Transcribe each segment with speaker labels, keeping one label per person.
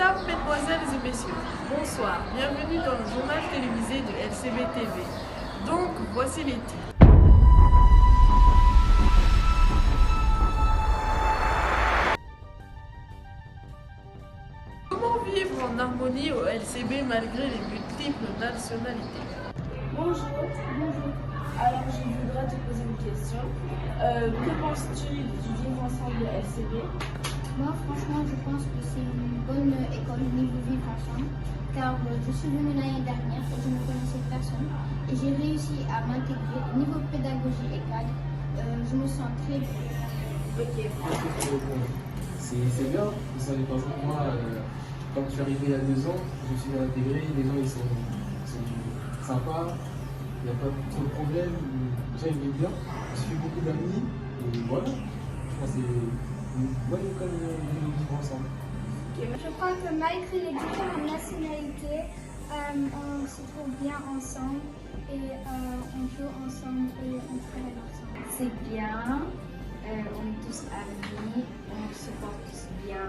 Speaker 1: Mesdames, Mesdemoiselles et Messieurs, bonsoir. Bienvenue dans le journal télévisé de LCB TV. Donc, voici les titres. Comment vivre en harmonie au LCB malgré les multiples nationalités?
Speaker 2: Bonjour. Alors, je voudrais te poser une question. Que penses-tu du vivre ensemble au LCB?
Speaker 3: Moi, franchement, je pense que c'est une bonne école niveau vivre ensemble, car je suis venue l'année dernière et je ne connaissais personne et j'ai réussi à m'intégrer. Niveau pédagogie et cadre, je me sens très bien.
Speaker 2: Ok.
Speaker 4: C'est bien, vous savez, par exemple, moi, quand je suis arrivé il y a 2 ans, je me suis intégré, les gens ils sont sympas, il n'y a pas trop de problèmes, les gens ils vivent bien, je suis beaucoup d'amis, et voilà, je pense que c'est une bonne école de vivre ensemble.
Speaker 5: Je crois que malgré les différentes nationalités, on se trouve bien ensemble et on joue ensemble et on travaille ensemble.
Speaker 6: C'est bien, on est tous amis, on se porte tous bien.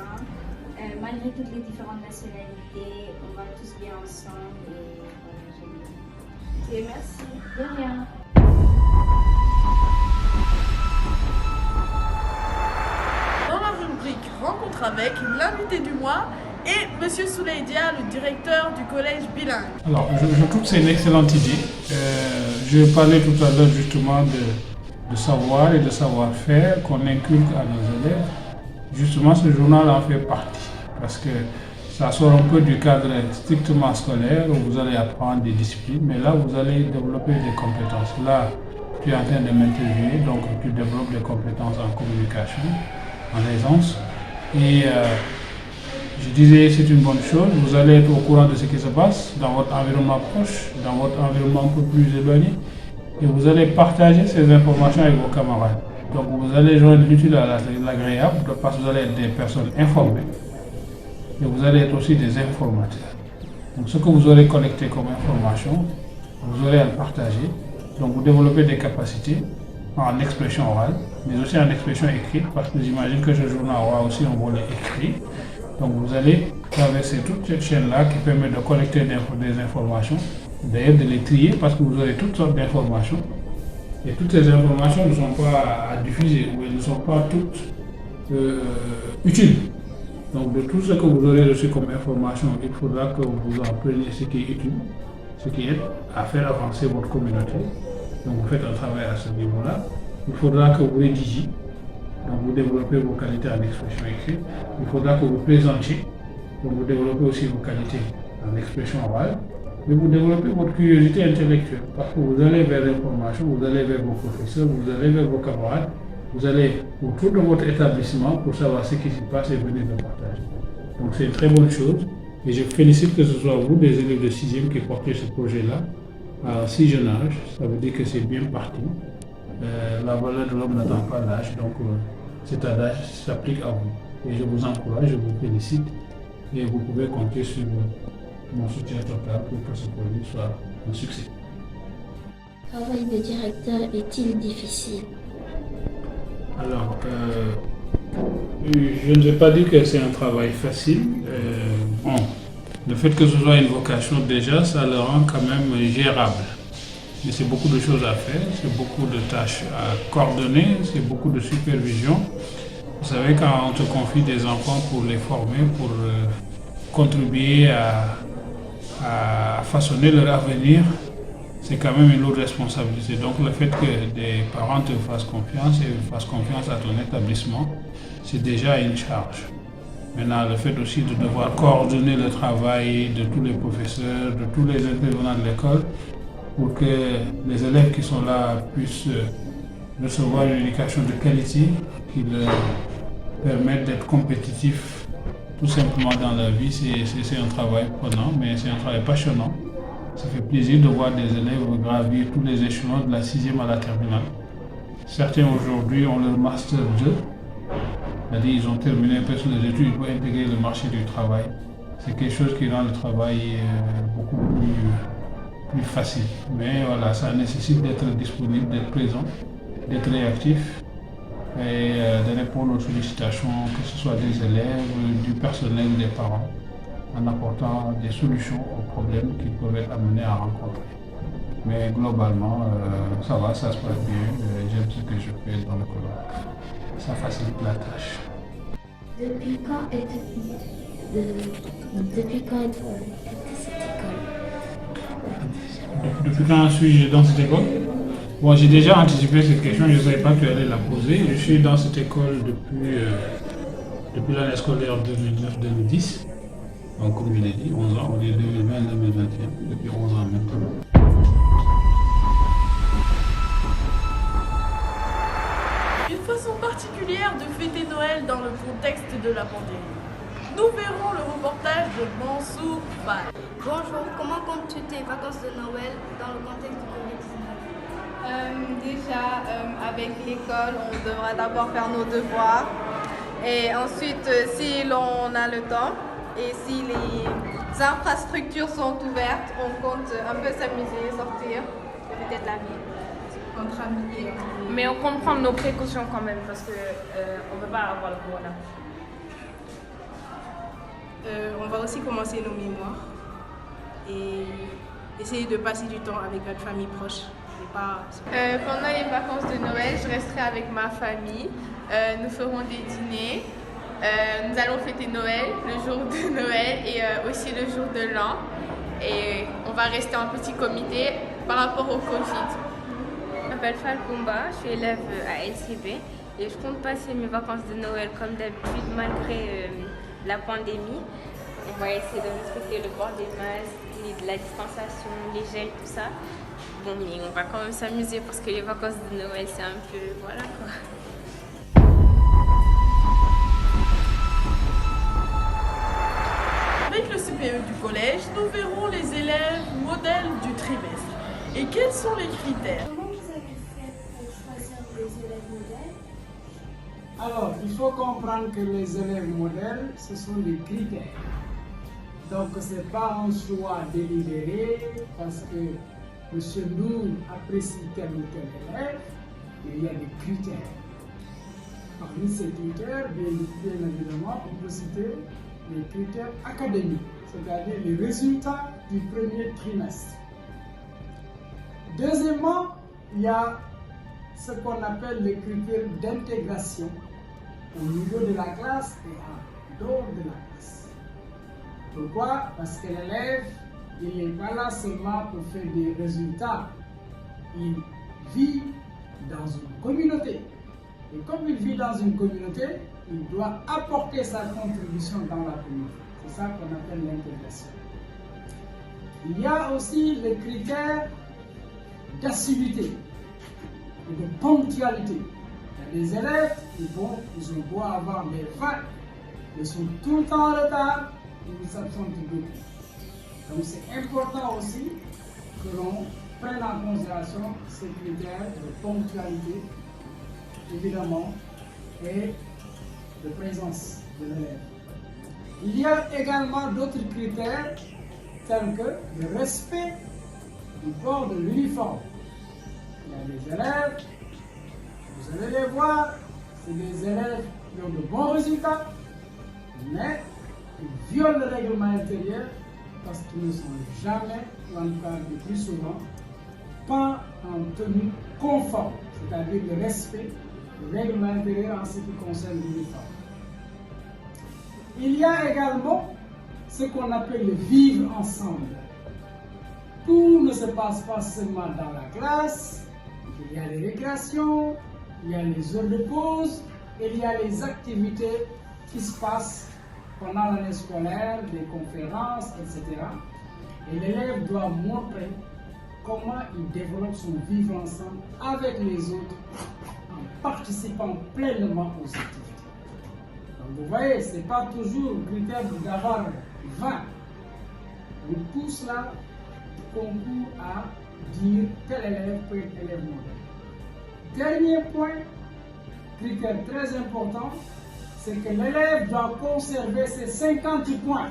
Speaker 6: Malgré toutes les différentes nationalités, on va tous bien ensemble et voilà, j'aime bien.
Speaker 2: Ok, merci.
Speaker 6: De rien.
Speaker 1: Dans la rubrique Rencontre avec, l'invité du mois est Monsieur Souleidia, le directeur du collège bilingue.
Speaker 7: Alors, je trouve que c'est une excellente idée. Je parlais tout à l'heure justement de savoir et de savoir-faire qu'on inculque à nos élèves. Justement, ce journal en fait partie parce que ça sort un peu du cadre strictement scolaire où vous allez apprendre des disciplines, mais là, vous allez développer des compétences. Là, tu es en train de m'interviewer, donc tu développes des compétences en communication, en aisance. Et je disais, c'est une bonne chose. Vous allez être au courant de ce qui se passe dans votre environnement proche, dans votre environnement un peu plus éloigné. Et vous allez partager ces informations avec vos camarades. Donc vous allez joindre l'utile à l'agréable parce que vous allez être des personnes informées. Et vous allez être aussi des informateurs. Donc ce que vous aurez collecté comme information, vous aurez à le partager. Donc vous développez des capacités en expression orale, mais aussi en expression écrite, parce que j'imagine que ce journal aura aussi un volet écrit. Donc vous allez traverser toute cette chaîne-là qui permet de collecter des informations, d'ailleurs de les trier parce que vous aurez toutes sortes d'informations. Et toutes ces informations ne sont pas à diffuser ou elles ne sont pas toutes utiles. Donc de tout ce que vous aurez reçu comme information, il faudra que vous en preniez ce qui est utile, ce qui aide à faire avancer votre communauté. Donc vous faites un travail à ce niveau-là. Il faudra que vous rédigiez. Donc vous développez vos qualités en expression écrite. Il faudra que vous présentiez. Donc vous développez aussi vos qualités en expression orale. Mais vous développez votre curiosité intellectuelle. Parce que vous allez vers l'information, vous allez vers vos professeurs, vous allez vers vos camarades, vous allez autour de votre établissement pour savoir ce qui se passe et venir le partager. Donc c'est une très bonne chose. Et je félicite que ce soit vous, des élèves de 6e, qui portez ce projet-là à si jeune âge. Ça veut dire que c'est bien parti. La valeur de l'homme n'attend pas l'âge, donc cet adage s'applique à vous. Et je vous encourage, je vous félicite et vous pouvez compter sur mon soutien total pour que ce projet soit un succès.
Speaker 8: Le travail de directeur est-il difficile?
Speaker 7: Alors, je ne vais pas dire que c'est un travail facile. Bon, le fait que ce soit une vocation déjà, ça le rend quand même gérable. Mais c'est beaucoup de choses à faire, c'est beaucoup de tâches à coordonner, c'est beaucoup de supervision. Vous savez, quand on te confie des enfants pour les former, pour contribuer à façonner leur avenir, c'est quand même une lourde responsabilité. Donc le fait que des parents te fassent confiance et fassent confiance à ton établissement, c'est déjà une charge. Maintenant, le fait aussi de devoir coordonner le travail de tous les professeurs, de tous les intervenants de l'école, pour que les élèves qui sont là puissent recevoir une éducation de qualité qui leur permette d'être compétitifs tout simplement dans leur vie. C'est un travail prenant, mais c'est un travail passionnant. Ça fait plaisir de voir des élèves gravir tous les échelons de la 6e à la terminale. Certains aujourd'hui ont leur master 2, c'est-à-dire ils ont terminé un peu sur les études pour intégrer le marché du travail. C'est quelque chose qui rend le travail beaucoup plus facile. Mais voilà, ça nécessite d'être disponible, d'être présent, d'être réactif et de répondre aux sollicitations, que ce soit des élèves, du personnel, des parents. en apportant des solutions aux problèmes qu'ils peuvent être amenés à rencontrer. Mais globalement, ça va, ça se passe bien. J'aime ce que je fais dans le collège. Ça facilite la tâche.
Speaker 8: Depuis quand depuis quand êtes-vous à cette école?
Speaker 7: Depuis quand suis-je dans cette école? Bon, j'ai déjà anticipé cette question, je ne savais pas que tu allais la poser. Je suis dans cette école depuis l'année scolaire 2009-2010. Donc, comme je l'ai dit, 11 ans, on est 2020-2021, depuis 11 ans maintenant.
Speaker 1: Une façon particulière de fêter Noël dans le contexte de la pandémie. Nous verrons le reportage de Mansour Fall.
Speaker 9: Bonjour, comment comptes-tu tes vacances de Noël dans le contexte du Covid-19?
Speaker 10: Déjà, avec l'école, on devra d'abord faire nos devoirs. Et ensuite, si l'on a le temps et si les infrastructures sont ouvertes, on compte un peu s'amuser, sortir, peut-être la ville. Entre amis.
Speaker 11: Mais on compte prendre nos précautions quand même parce qu'on ne peut pas avoir le corona.
Speaker 10: On va aussi commencer nos mémoires et essayer de passer du temps avec notre famille proche. Pendant les vacances de Noël, je resterai avec ma famille. Nous ferons des dîners. Nous allons fêter Noël, le jour de Noël et aussi le jour de l'an. Et on va rester en petit comité par rapport au Covid.
Speaker 12: Je m'appelle Falcomba, je suis élève à LCB et je compte passer mes vacances de Noël comme d'habitude malgré la pandémie. On va essayer de respecter le port des masques, la distanciation, les gels, tout ça. Bon, mais on va quand même s'amuser parce que les vacances de Noël, c'est un peu... voilà quoi.
Speaker 1: Avec le CPE du collège, nous verrons les élèves modèles du trimestre. Et quels sont les critères?
Speaker 2: Comment vous avez fait pour choisir les élèves modèles?
Speaker 13: Alors, il faut comprendre que les élèves modèles, ce sont des critères. Donc, ce n'est pas un choix délibéré parce que M. Ndour apprécie tel ou tel élève, mais il y a des critères. Parmi ces critères, bien évidemment, on peut citer les critères académiques, c'est-à-dire les résultats du premier trimestre. Deuxièmement, il y a ce qu'on appelle les critères d'intégration au niveau de la classe et en dehors de la classe. Pourquoi? Parce que l'élève, il n'est pas là seulement pour faire des résultats. Il vit dans une communauté. Et comme il vit dans une communauté, il doit apporter sa contribution dans la communauté. C'est ça qu'on appelle l'intégration. Il y a aussi les critères d'assiduité et de ponctualité. Il y a des élèves qui ils ont beau avoir des facs, ils sont tout le temps en retard, ils s'absentent beaucoup. Donc c'est important aussi que l'on prenne en considération ces critères de ponctualité, évidemment, et de présence de l'élève. Il y a également d'autres critères tels que le respect du port de l'uniforme. Il y a des élèves, vous allez les voir, c'est des élèves qui ont de bons résultats, mais ils violent le règlement intérieur parce qu'ils ne sont jamais, ou en tout cas le plus souvent, pas en tenue conforme, c'est-à-dire le respect du règlement intérieur en ce qui concerne l'uniforme. Il y a également ce qu'on appelle le vivre ensemble. Tout ne se passe pas seulement dans la classe, il y a les récréations, il y a les heures de pause, et il y a les activités qui se passent pendant l'année scolaire, des conférences, etc. Et l'élève doit montrer comment il développe son vivre ensemble avec les autres en participant pleinement aux activités. Donc vous voyez, ce n'est pas toujours le critère d'avoir 20. Donc tout cela concourt à dire tel élève peut être élève modèle. Dernier point, critère très important, c'est que l'élève doit conserver ses 50 points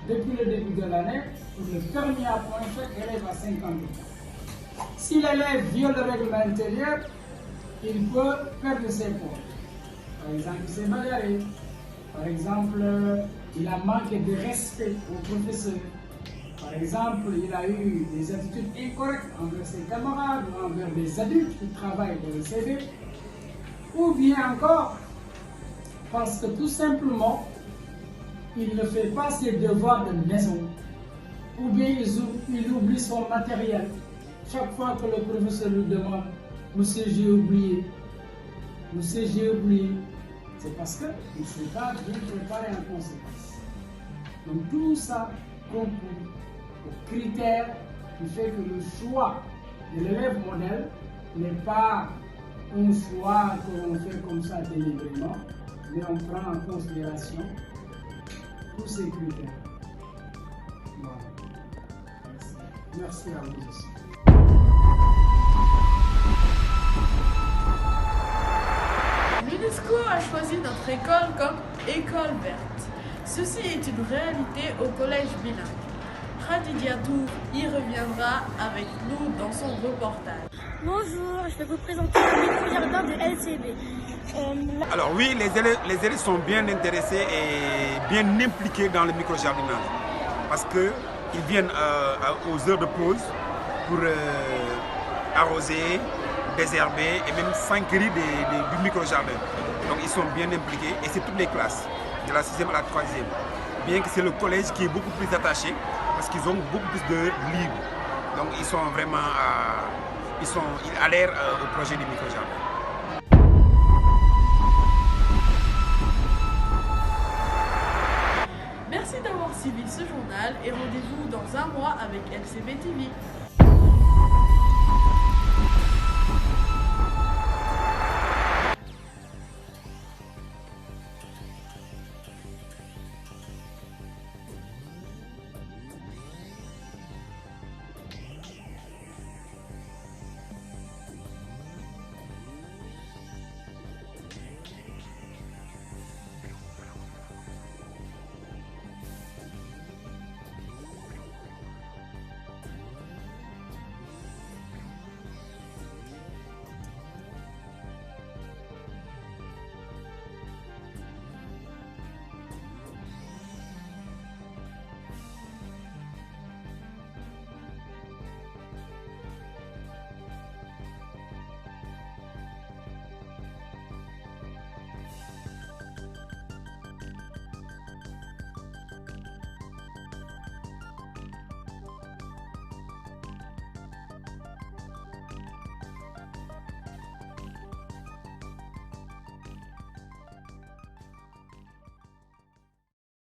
Speaker 13: depuis le début de l'année. Pour le permis à points, chaque élève a 50 points. Si l'élève viole le règlement intérieur, il peut perdre ses points. Par exemple, il s'est bagarré, Par exemple, il a manqué de respect au professeur. Par exemple, il a eu des attitudes incorrectes envers ses camarades ou envers des adultes qui travaillent dans le CV. Ou bien encore, parce que tout simplement, il ne fait pas ses devoirs de maison. Ou bien il oublie son matériel. Chaque fois que le professeur lui demande « Monsieur, j'ai oublié », « Monsieur, j'ai oublié », c'est parce qu'il ne s'est pas bien préparé en conséquence. Donc tout ça concourt au critère qui fait que le choix de l'élève modèle n'est pas un choix que l'on fait comme ça délibérément, mais on prend en considération tous ces critères. Voilà. Merci à vous aussi.
Speaker 1: L'UNESCO a choisi notre école comme école verte. Ceci est une réalité au collège bilingue. Khadija Tour y reviendra avec nous dans son reportage.
Speaker 14: Bonjour, je vais vous présenter le micro-jardin de LCB.
Speaker 15: Alors oui, les élèves sont bien intéressés et bien impliqués dans le micro-jardinage parce qu'ils viennent aux heures de pause pour arroser, désherber et même s'enquérir du micro-jardin. Donc ils sont bien impliqués et c'est toutes les classes, de la 6e à la 3e. Bien que c'est le collège qui est beaucoup plus attaché parce qu'ils ont beaucoup plus de livres. Donc ils sont vraiment, ils adhèrent au projet du micro-jardin.
Speaker 1: Merci d'avoir suivi ce journal et rendez-vous dans un mois avec LCB TV.